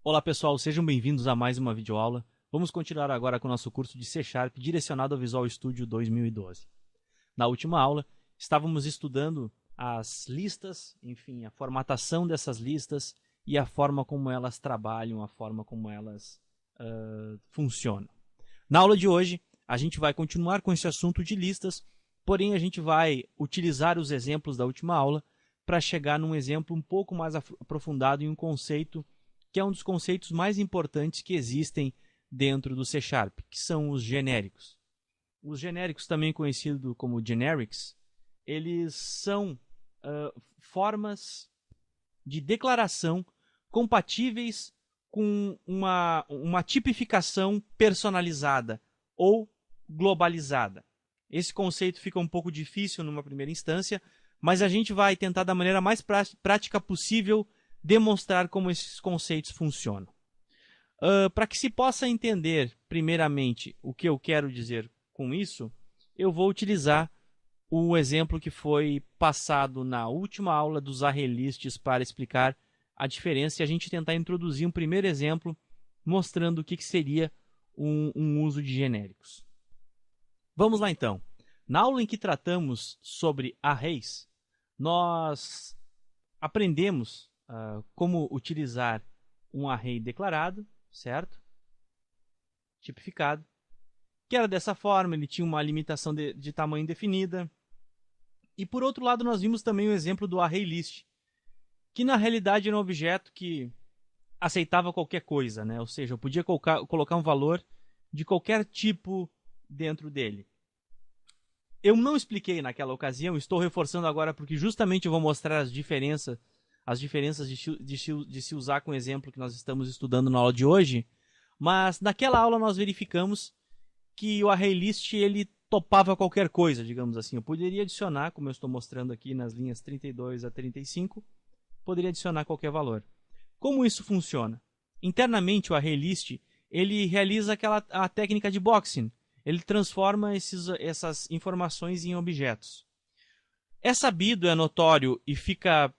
Olá pessoal, sejam bem-vindos a mais uma videoaula. Vamos continuar agora com o nosso curso de C# direcionado ao Visual Studio 2012. Na última aula, estávamos estudando as listas, enfim, a formatação dessas listas e a forma como elas trabalham, a forma como elas funcionam. Na aula de hoje, a gente vai continuar com esse assunto de listas, porém a gente vai utilizar os exemplos da última aula para chegar num exemplo um pouco mais aprofundado em um conceito que é um dos conceitos mais importantes que existem dentro do C#, que são os genéricos. Os genéricos, também conhecidos como generics, eles são formas de declaração compatíveis com uma tipificação personalizada ou globalizada. Esse conceito fica um pouco difícil numa primeira instância, mas a gente vai tentar da maneira mais prática possível demonstrar como esses conceitos funcionam. Para que se possa entender, primeiramente, o que eu quero dizer com isso, eu vou utilizar o exemplo que foi passado na última aula dos ArrayLists para explicar a diferença e a gente tentar introduzir um primeiro exemplo mostrando o que seria um uso de genéricos. Vamos lá então. Na aula em que tratamos sobre arrays, nós aprendemos como utilizar um array declarado, certo? Tipificado. Que era dessa forma, ele tinha uma limitação de tamanho definida. E por outro lado, nós vimos também o exemplo do ArrayList, que na realidade era um objeto que aceitava qualquer coisa, né? Ou seja, eu podia colocar um valor de qualquer tipo dentro dele. Eu não expliquei naquela ocasião, estou reforçando agora porque justamente eu vou mostrar as diferenças de se usar com o exemplo que nós estamos estudando na aula de hoje, mas naquela aula nós verificamos que o ArrayList ele topava qualquer coisa, digamos assim. Eu poderia adicionar, como eu estou mostrando aqui nas linhas 32 a 35, poderia adicionar qualquer valor. Como isso funciona? Internamente o ArrayList ele realiza a técnica de boxing. Ele transforma essas informações em objetos. É sabido, é notório e fica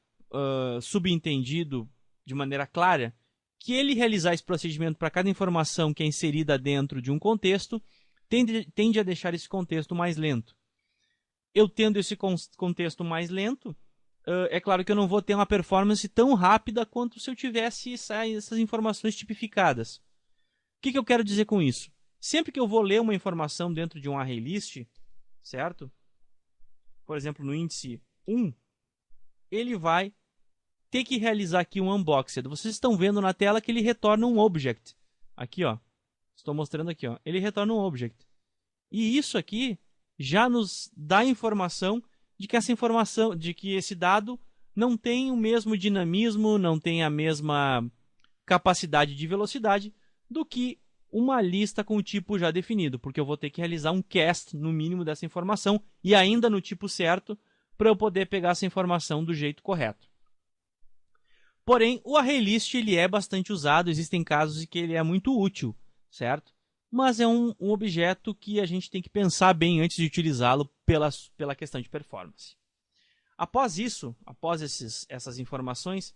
subentendido de maneira clara que ele realizar esse procedimento para cada informação que é inserida dentro de um contexto tende a deixar esse contexto mais lento. Eu tendo esse contexto mais lento, é claro que eu não vou ter uma performance tão rápida quanto se eu tivesse essas informações tipificadas. O que eu quero dizer com isso? Sempre que eu vou ler uma informação dentro de um ArrayList, certo? Por exemplo, no índice 1, ele vai ter que realizar aqui um unboxed. Vocês estão vendo na tela que ele retorna um object. Aqui, ó. Estou mostrando aqui, ó. Ele retorna um object. E isso aqui já nos dá a informação de que esse dado não tem o mesmo dinamismo, não tem a mesma capacidade de velocidade do que uma lista com o tipo já definido, porque eu vou ter que realizar um cast no mínimo dessa informação e ainda no tipo certo para eu poder pegar essa informação do jeito correto. Porém, o ArrayList ele é bastante usado, existem casos em que ele é muito útil, certo? Mas é um objeto que a gente tem que pensar bem antes de utilizá-lo pela questão de performance. Após isso, após essas informações,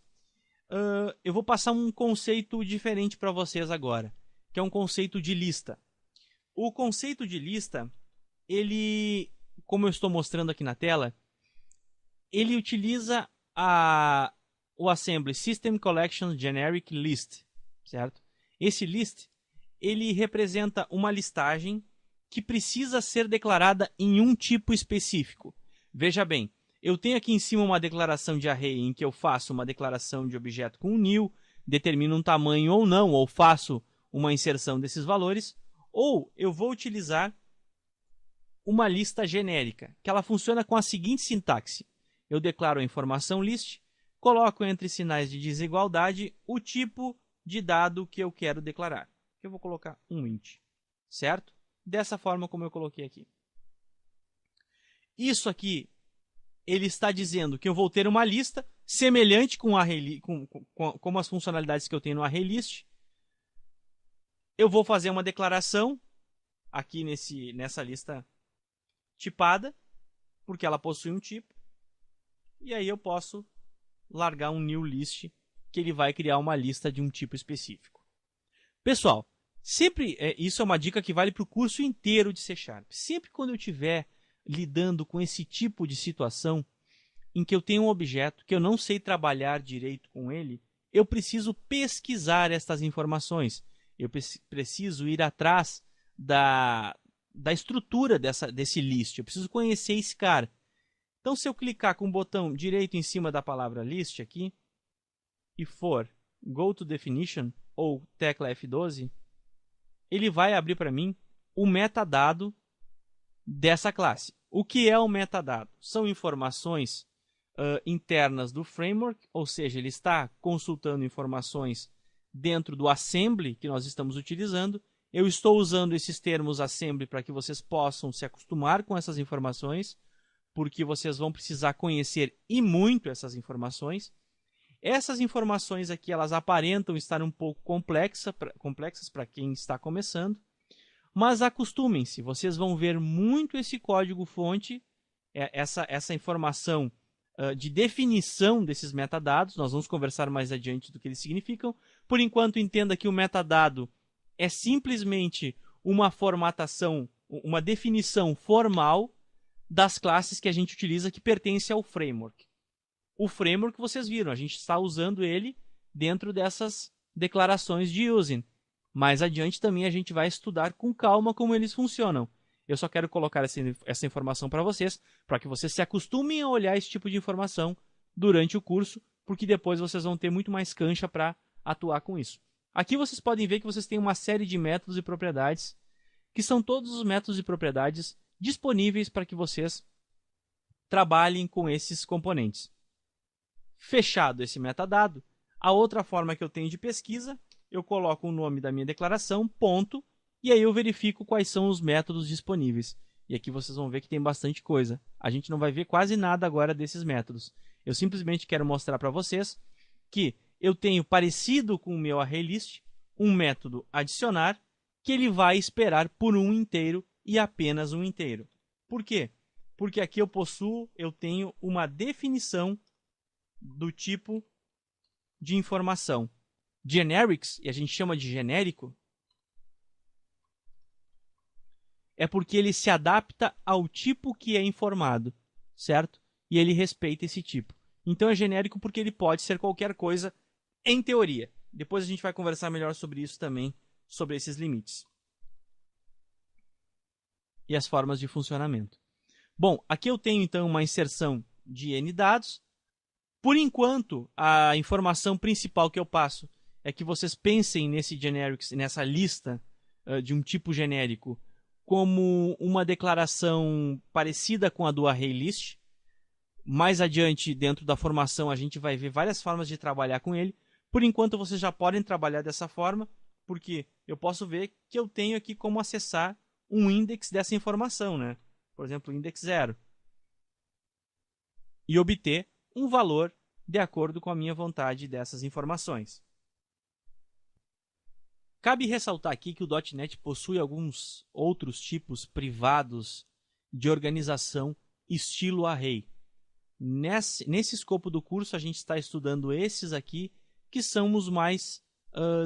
eu vou passar um conceito diferente para vocês agora, que é um conceito de lista. O conceito de lista, ele, como eu estou mostrando aqui na tela, ele utiliza o assembly System Collection Generic List, certo? Esse list, ele representa uma listagem que precisa ser declarada em um tipo específico. Veja bem, eu tenho aqui em cima uma declaração de array em que eu faço uma declaração de objeto com um new, determino um tamanho ou não, ou faço uma inserção desses valores, ou eu vou utilizar uma lista genérica, que ela funciona com a seguinte sintaxe. Eu declaro a informação list, coloco entre sinais de desigualdade o tipo de dado que eu quero declarar. Eu vou colocar um int, certo? Dessa forma como eu coloquei aqui. Isso aqui, ele está dizendo que eu vou ter uma lista semelhante com as funcionalidades que eu tenho no ArrayList. Eu vou fazer uma declaração aqui nessa lista tipada, porque ela possui um tipo. E aí eu posso largar um new list que ele vai criar uma lista de um tipo específico. Pessoal, sempre, isso é uma dica que vale para o curso inteiro de C#. Sempre quando eu estiver lidando com esse tipo de situação, em que eu tenho um objeto que eu não sei trabalhar direito com ele, eu preciso pesquisar estas informações. Eu preciso ir atrás da estrutura desse list. Eu preciso conhecer esse cara. Então, se eu clicar com o botão direito em cima da palavra list aqui, e for Go to Definition, ou tecla F12, ele vai abrir para mim o metadado dessa classe. O que é o metadado? São informações internas do framework, ou seja, ele está consultando informações dentro do assembly que nós estamos utilizando. Eu estou usando esses termos assembly para que vocês possam se acostumar com essas informações, porque vocês vão precisar conhecer e muito essas informações. Essas informações aqui, elas aparentam estar um pouco complexas para quem está começando, mas acostumem-se, vocês vão ver muito esse código-fonte, essa informação de definição desses metadados. Nós vamos conversar mais adiante do que eles significam. Por enquanto, entenda que o metadado é simplesmente uma formatação, uma definição formal das classes que a gente utiliza que pertence ao framework. O framework, vocês viram, a gente está usando ele dentro dessas declarações de using. Mais adiante também a gente vai estudar com calma como eles funcionam. Eu só quero colocar essa informação para vocês que vocês se acostumem a olhar esse tipo de informação durante o curso, porque depois vocês vão ter muito mais cancha para atuar com isso. Aqui vocês podem ver que vocês têm uma série de métodos e propriedades, que são todos os métodos e propriedades disponíveis para que vocês trabalhem com esses componentes. Fechado esse metadado, a outra forma que eu tenho de pesquisa, eu coloco o nome da minha declaração, ponto, e aí eu verifico quais são os métodos disponíveis. E aqui vocês vão ver que tem bastante coisa. A gente não vai ver quase nada agora desses métodos. Eu simplesmente quero mostrar para vocês que eu tenho, parecido com o meu ArrayList, um método adicionar, que ele vai esperar por um inteiro e apenas um inteiro. Por quê? Porque aqui eu tenho uma definição do tipo de informação. Generics, e a gente chama de genérico, é porque ele se adapta ao tipo que é informado, certo? E ele respeita esse tipo. Então é genérico porque ele pode ser qualquer coisa em teoria. Depois a gente vai conversar melhor sobre isso também, sobre esses limites. E as formas de funcionamento. Bom, aqui eu tenho então uma inserção de N dados. Por enquanto, a informação principal que eu passo é que vocês pensem nesse generics, nessa lista de um tipo genérico, como uma declaração parecida com a do ArrayList. Mais adiante, dentro da formação, a gente vai ver várias formas de trabalhar com ele. Por enquanto, vocês já podem trabalhar dessa forma, porque eu posso ver que eu tenho aqui como acessar um index dessa informação, né? Por exemplo, index 0. E obter um valor de acordo com a minha vontade dessas informações. Cabe ressaltar aqui que o .NET possui alguns outros tipos privados de organização estilo array. Nesse escopo do curso, a gente está estudando esses aqui, que são os mais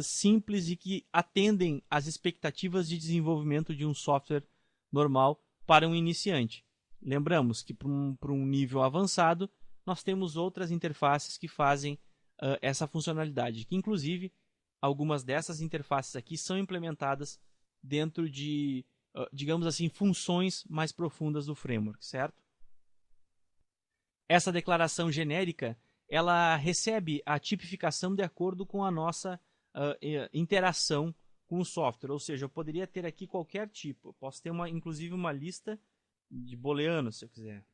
simples e que atendem às expectativas de desenvolvimento de um software normal para um iniciante. Lembramos que para um nível avançado, nós temos outras interfaces que fazem essa funcionalidade, que inclusive algumas dessas interfaces aqui são implementadas dentro de, digamos assim, funções mais profundas do framework, certo? Essa declaração genérica, ela recebe a tipificação de acordo com a nossa interação com o software, ou seja, eu poderia ter aqui qualquer tipo, eu posso ter inclusive uma lista de booleanos, se eu quiser.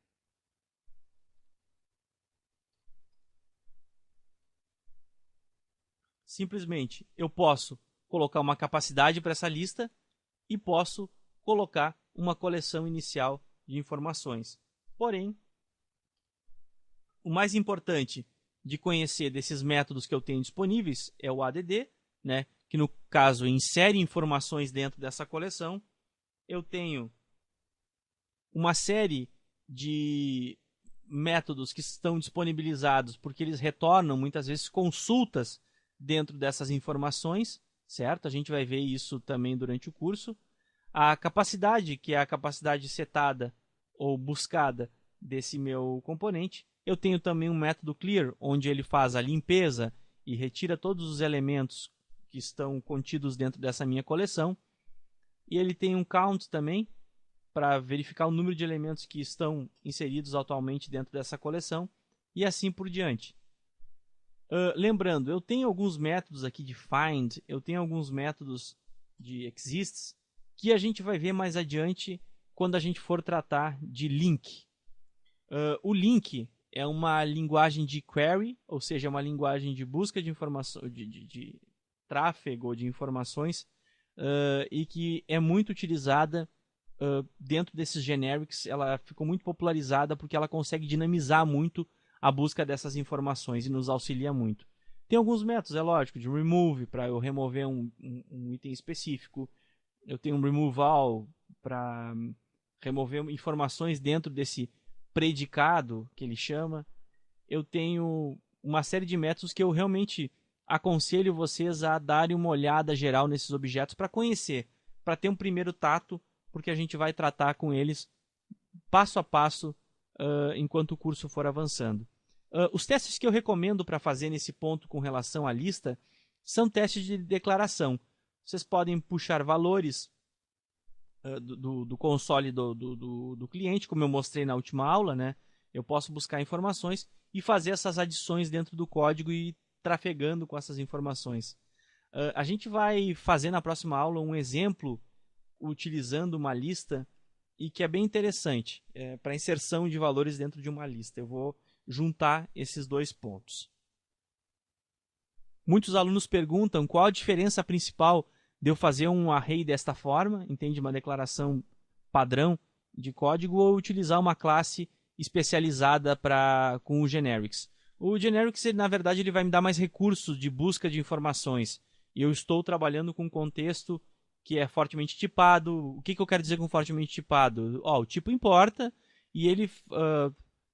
Simplesmente, eu posso colocar uma capacidade para essa lista e posso colocar uma coleção inicial de informações. Porém, o mais importante de conhecer desses métodos que eu tenho disponíveis é o add, né, que no caso insere informações dentro dessa coleção. Eu tenho uma série de métodos que estão disponibilizados, porque eles retornam muitas vezes consultas dentro dessas informações, certo? A gente vai ver isso também durante o curso. A capacidade, que é a capacidade setada ou buscada desse meu componente. Eu tenho também um método clear, onde ele faz a limpeza e retira todos os elementos que estão contidos dentro dessa minha coleção. E ele tem um count também, para verificar o número de elementos que estão inseridos atualmente dentro dessa coleção, e assim por diante. Lembrando, eu tenho alguns métodos aqui de find, eu tenho alguns métodos de exists, que a gente vai ver mais adiante quando a gente for tratar de link. O link é uma linguagem de query, ou seja, uma linguagem de busca de informação, de tráfego ou de informações, e que é muito utilizada dentro desses generics. Ela ficou muito popularizada porque ela consegue dinamizar muito a busca dessas informações e nos auxilia muito. Tem alguns métodos, é lógico, de remove, para eu remover um item específico. Eu tenho um remove all para remover informações dentro desse predicado que ele chama. Eu tenho uma série de métodos que eu realmente aconselho vocês a darem uma olhada geral nesses objetos para conhecer, para ter um primeiro tato, porque a gente vai tratar com eles passo a passo enquanto o curso for avançando. Os testes que eu recomendo para fazer nesse ponto com relação à lista são testes de declaração. Vocês podem puxar valores do console do cliente, como eu mostrei na última aula, né? Eu posso buscar informações e fazer essas adições dentro do código e trafegando com essas informações. A gente vai fazer na próxima aula um exemplo utilizando uma lista e que é bem interessante para inserção de valores dentro de uma lista. Eu vou juntar esses dois pontos. Muitos alunos perguntam qual a diferença principal de eu fazer um array desta forma, entende? Uma declaração padrão de código, ou utilizar uma classe especializada com o generics. O generics, na verdade, ele vai me dar mais recursos de busca de informações. E eu estou trabalhando com um contexto que é fortemente tipado. O que eu quero dizer com fortemente tipado? O tipo importa e ele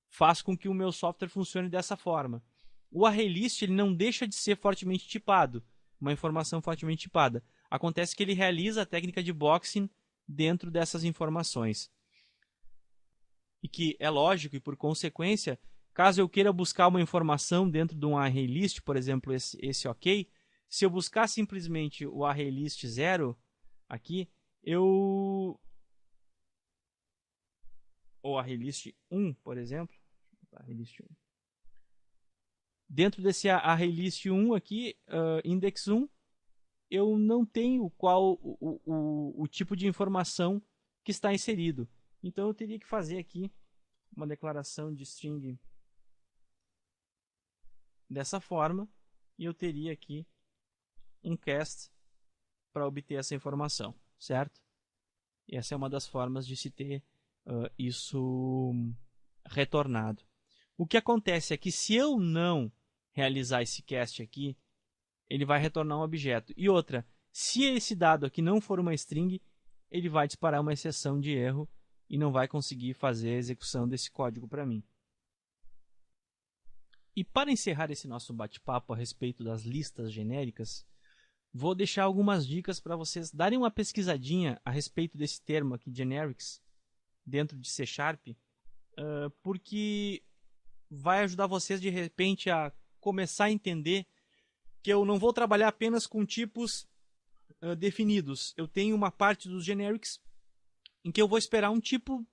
faz com que o meu software funcione dessa forma. O ArrayList ele não deixa de ser fortemente tipado, uma informação fortemente tipada. Acontece que ele realiza a técnica de boxing dentro dessas informações. E que é lógico, e por consequência, caso eu queira buscar uma informação dentro de um ArrayList, por exemplo, esse OK, se eu buscar simplesmente o ArrayList 0 aqui, ou ArrayList 1, por exemplo, ArrayList 1. Dentro desse ArrayList 1 aqui, index 1, eu não tenho qual o tipo de informação que está inserido. Então eu teria que fazer aqui uma declaração de string dessa forma, e eu teria aqui um cast para obter essa informação, certo? E essa é uma das formas de se ter isso retornado. O que acontece é que se eu não realizar esse cast aqui, ele vai retornar um objeto. E outra, se esse dado aqui não for uma string, ele vai disparar uma exceção de erro e não vai conseguir fazer a execução desse código para mim. E para encerrar esse nosso bate-papo a respeito das listas genéricas, vou deixar algumas dicas para vocês darem uma pesquisadinha a respeito desse termo aqui, generics, dentro de C#, porque vai ajudar vocês de repente a começar a entender que eu não vou trabalhar apenas com tipos definidos. Eu tenho uma parte dos generics em que eu vou esperar um tipo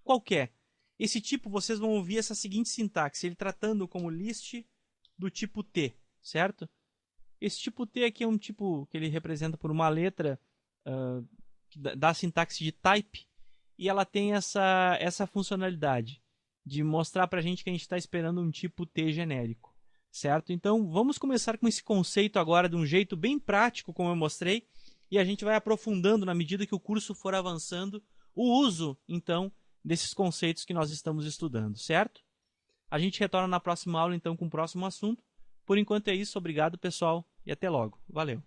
qualquer. Esse tipo, vocês vão ouvir essa seguinte sintaxe, ele tratando como list do tipo T, certo? Esse tipo T aqui é um tipo que ele representa por uma letra da sintaxe de type, e ela tem essa funcionalidade de mostrar para a gente que a gente está esperando um tipo T genérico, certo? Então vamos começar com esse conceito agora de um jeito bem prático, como eu mostrei, e a gente vai aprofundando na medida que o curso for avançando o uso, então, desses conceitos que nós estamos estudando, certo? A gente retorna na próxima aula, então, com o próximo assunto. Por enquanto é isso, obrigado pessoal e até logo. Valeu!